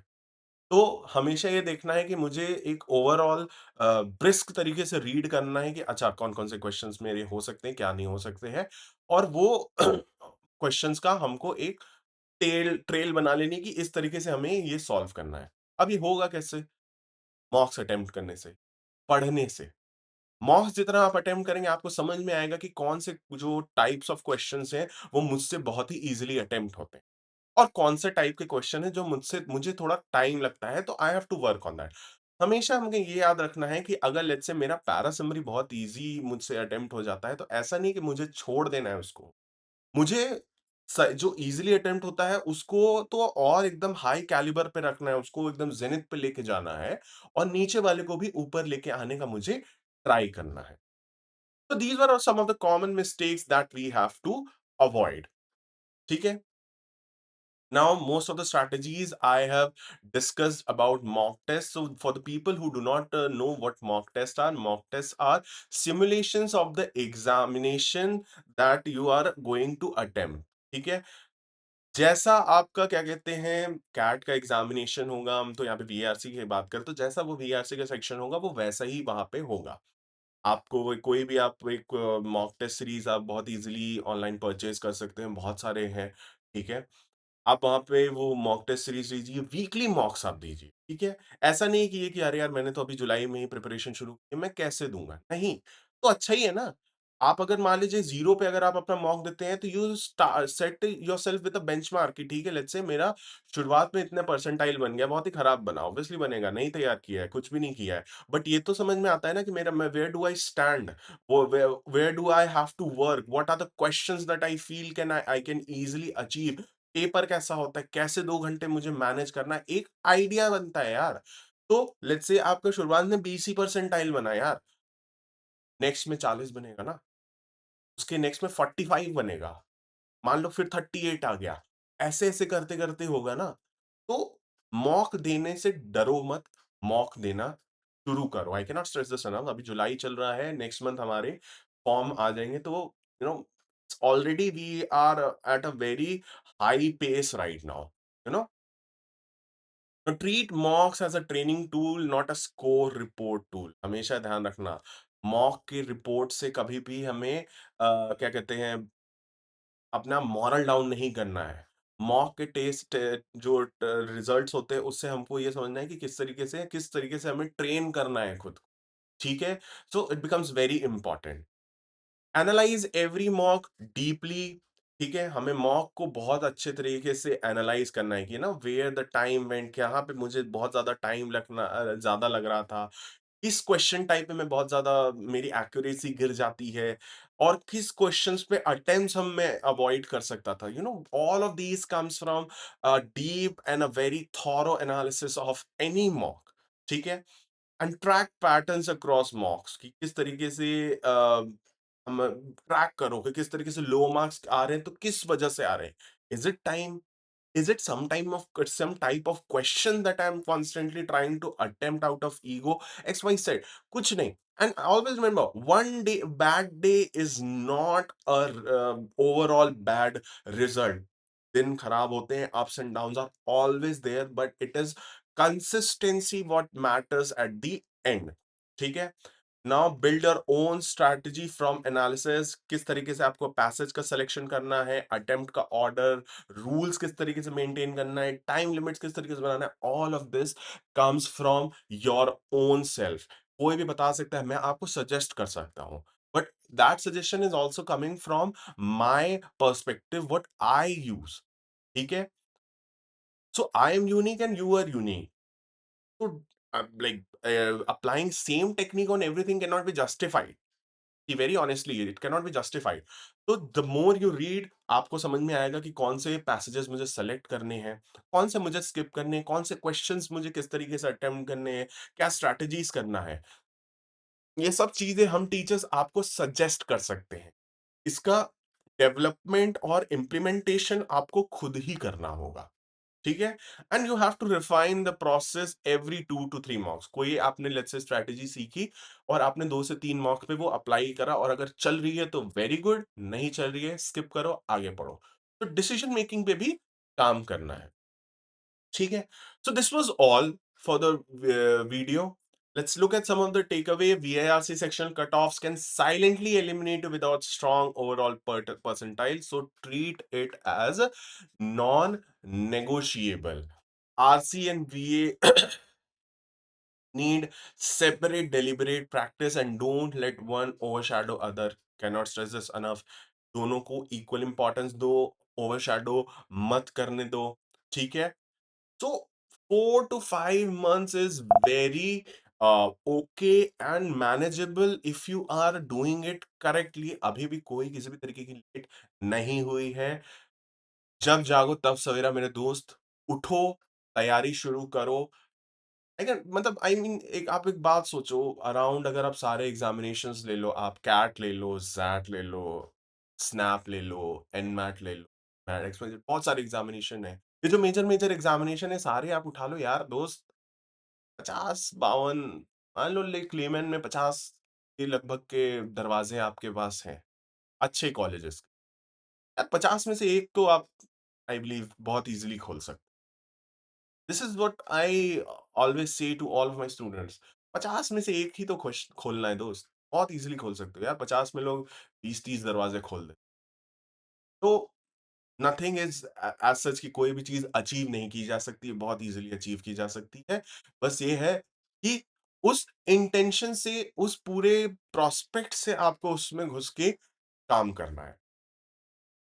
Speaker 1: तो हमेशा ये देखना है कि मुझे एक ओवरऑल ब्रिस्क तरीके से रीड करना है कि अच्छा कौन-कौन से क्वेश्चन्स मेरे हो सकते हैं, क्या नहीं हो सकते हैं और वो क्वेश्चन्स का हमको एक टेल ट्रेल बना लेनी है कि इस तरीके से हमें ये सॉल्व करना है। अब ये होगा कैसे? मॉक्स अटेम्प्ट करने से, पढ़ने से। मॉक्स जितना आप अटेम्प्ट करेंगे आपको समझ में आएगा कि कौन से जो टाइप्स ऑफ क्वेश्चन्स हैं, वो मुझसे बहुत ही ईज़िली अटेम्प्ट होते हैं। और कौन से टाइप के क्वेश्चन हैं जो मुझसे मुझे थोड़ा टाइम लगता है तो I have to work on that. हमेशा हमें ये याद रखना है कि अगर लेट्स से मेरा पैरा समरी बहुत ईज़ी मुझसे अटेम्प्ट हो जाता है तो ऐसा नहीं कि मुझे छोड़ देना है उसको। मुझे जो ईज़िली अटेम्प्ट होता है उसको तो और एकदम हाई कैलिबर पे रखना है, उसको एकदम ज़ेनिथ पे लेके जाना है और नीचे वाले को भी ऊपर लेके आने का मुझे ट्राई करना है। तो these were some of the common mistakes that we have to avoid. ठीक है? Now, most of the strategies I have discussed about mock tests. So, for the people who do not know what mock tests are simulations of the examination that you are going to attempt. ठीक है? जैसा आपका क्या कहते हैं cat का examination होगा, हम तो यहाँ पे वीआरसी की बात करें, तो जैसा वो वीआरसी का सेक्शन होगा वो वैसा ही वहां पे होगा। आपको वो कोई भी आप एक मॉक टेस्ट सीरीज आप बहुत इजीली ऑनलाइन परचेज कर सकते हैं, बहुत सारे हैं। ठीक है? आप वहाँ पे वो मॉक टेस्ट सीरीज़ लीजिए, वीकली मॉक्स आप दीजिए, ठीक है? ऐसा नहीं कि ये कि अरे यार मैंने तो अभी जुलाई में ही प्रिपरेशन शुरू की है, मैं कैसे दूँगा? नहीं, तो अच्छा ही है ना। आप अगर मान लीजिए 0 पे अगर आप अपना मॉक देते हैं तो you set yourself with a benchmark कि ठीक है लेट्स से मेरा शुरुआत में इतने परसेंटाइल बन गया, बहुत ही खराब बना, ऑब्वियसली बनेगा, नहीं तैयार किया है, कुछ भी नहीं किया है। बट ये तो समझ में आता है ना कि मेरा मैं वेयर डू आई स्टैंड? वो where do I have to work? What are the questions that I feel I can easily achieve? Paper कैसा होता है, कैसे 2 घंटे मुझे मैनेज करना है, एक आइडिया बनता है यार। तो लेट्स से आपका शुरुआत में 20 ही परसेंटाइल बना यार, नेक्स्ट में 40 बनेगा ना, उसके नेक्स्ट में 45 बनेगा, मान लो फिर 38 आ गया, ऐसे-ऐसे करते-करते होगा ना। तो मॉक देने से डरो मत, मॉक देना शुरू करो। I can not stress this enough, अभी जुलाई चल रहा है, नेक्स्ट मंथ हमारे फॉर्म आ जाएँगे तो you know already we are at a very high pace right now, you know? Treat mocks as a training tool not a score report tool. हमेशा ध्यान रखना, मॉक की रिपोर्ट से कभी भी हमें क्या कहते हैं अपना मॉरल डाउन नहीं करना है। मॉक के टेस्ट जो रिजल्ट्स होते हैं उससे हमको ये समझना है कि किस तरीके से हमें ट्रेन करना है खुद को, ठीक है? So it becomes very important. Analyse every mock deeply. ठीक है, हमें मॉक को बहुत अच्छे तरीके से एनालाइज करना है कि ना वेयर द टाइम वेंट, यहाँ पे मुझे बहुत ज्यादा टाइम लगना ज्यादा लग रहा था, किस क्वेश्चन टाइप में मैं बहुत ज्यादा मेरी एक्यूरेसी गिर जाती है, और किस क्वेश्चंस पे अटेम्प्ट्स हम मैं अवॉइड कर सकता था। All of these comes from deep and a very thorough analysis of any mock. ठीक है, एंड ट्रैक पैटर्न्स अक्रॉस मॉक्स कि किस तरीके से हम ट्रैक करो कि किस तरीके से लो मार्क्स आ रहे हैं तो किस वजह से आ रहे हैं। Is it time? Is it some type of question that I'm constantly trying to attempt out of ego? XYZ, कुछ नहीं। And always remember, one day bad day is not a overall bad result. दिन खराब होते हैं, ups and downs are always there, but it is consistency what matters at the end. ठीक है, now build your own strategy from analysis. किस तरीके से आपको पैसेज का सिलेक्शन करना है, अटेम्प्ट का ऑर्डर, रूल्स किस तरीके से मेंटेन करना है, टाइम लिमिट्स किस तरीके से बनाना है, all of this comes from your own self. कोई भी बता सकता है, मैं आपको सजेस्ट कर सकता हूं, but that suggestion is also coming from my perspective what I use. ठीक है, so I am unique and you are unique. तो applying same technique on everything cannot be justified. Very honestly it cannot be justified. तो the more you read, आपको समझ में आएगा कि कौन से पैसेजेस मुझे सेलेक्ट करने हैं, कौन से मुझे स्किप करने हैं, कौन से क्वेश्चंस मुझे किस तरीके से अटेम्प्ट करने हैं, क्या स्ट्रैटेजीज करना है। ये सब चीजें हम टीचर्स आपको सजेस्ट कर सकते हैं। इसका डेवलपमेंट और इम्प्लीमेंटेशन आपको खुद ही करना होगा। ठीक है, and you have to refine the process every 2 to 3 marks. कोई आपने लेट्स से स्ट्रैटेजी सीखी और आपने 2 से 3 मार्क्स पे वो अप्लाई करा, और अगर चल रही है तो वेरी गुड, नहीं चल रही है स्किप करो, आगे पढ़ो। तो डिसीजन मेकिंग पे भी काम करना है। ठीक है, so this was all for the video. Let's look at some of the takeaway. VIRC section cutoffs can silently eliminate without strong overall percentile, so treat it as non-negotiable. RC and VA need separate deliberate practice, and don't let one overshadow other. Cannot stress this enough. दोनों को equal importance दो, overshadow मत करने दो। ठीक है, so 4 to 5 months is very okay and manageable if you are doing it correctly. अभी भी कोई किसी भी तरीके की लेट नहीं हुई है। जब जागो तब सवेरा मेरे दोस्त, उठो, तैयारी शुरू करो। अगर मतलब आई मीन आप एक बात सोचो, अराउंड अगर आप सारे एग्जामिनेशंस ले लो, आप कैट ले लो, जैट ले लो, स्नैप ले लो, एनमैट ले लो, बहुत सारे एग्जामिनेशन है। ये जो मेजर मेजर एग्जामिनेशन है सारे आप उठा लो यार दोस्त, 50-52, मान लो ले क्लेमन में 50 के लगभग के दरवाजे आपके पास हैं अच्छे कॉलेजेस। यार 50 में से एक तो आप आई बिलीव बहुत इजीली खोल सकते। This is what I always say to all of my students. 50 में से एक ही तो खोलना है दोस्त, बहुत इजीली खोल सकते हो यार। 50 में लोग 20-30 दरवाजे खोल दे। तो नथिंग इज एज सच कि कोई भी चीज अचीव नहीं की जा सकती, बहुत इजीली अचीव की जा सकती है। बस ये है कि उस इंटेंशन से, उस पूरे प्रोस्पेक्ट से आपको उसमें घुस के काम करना है।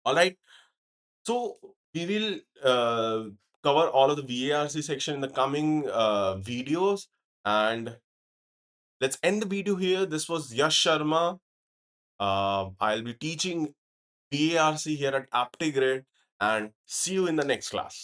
Speaker 1: Alright, so we will cover all of the VARC section in the coming videos, and let's end the video here. This was Yash Sharma. I'll be teaching VARC here at Aptigrid, and see you in the next class.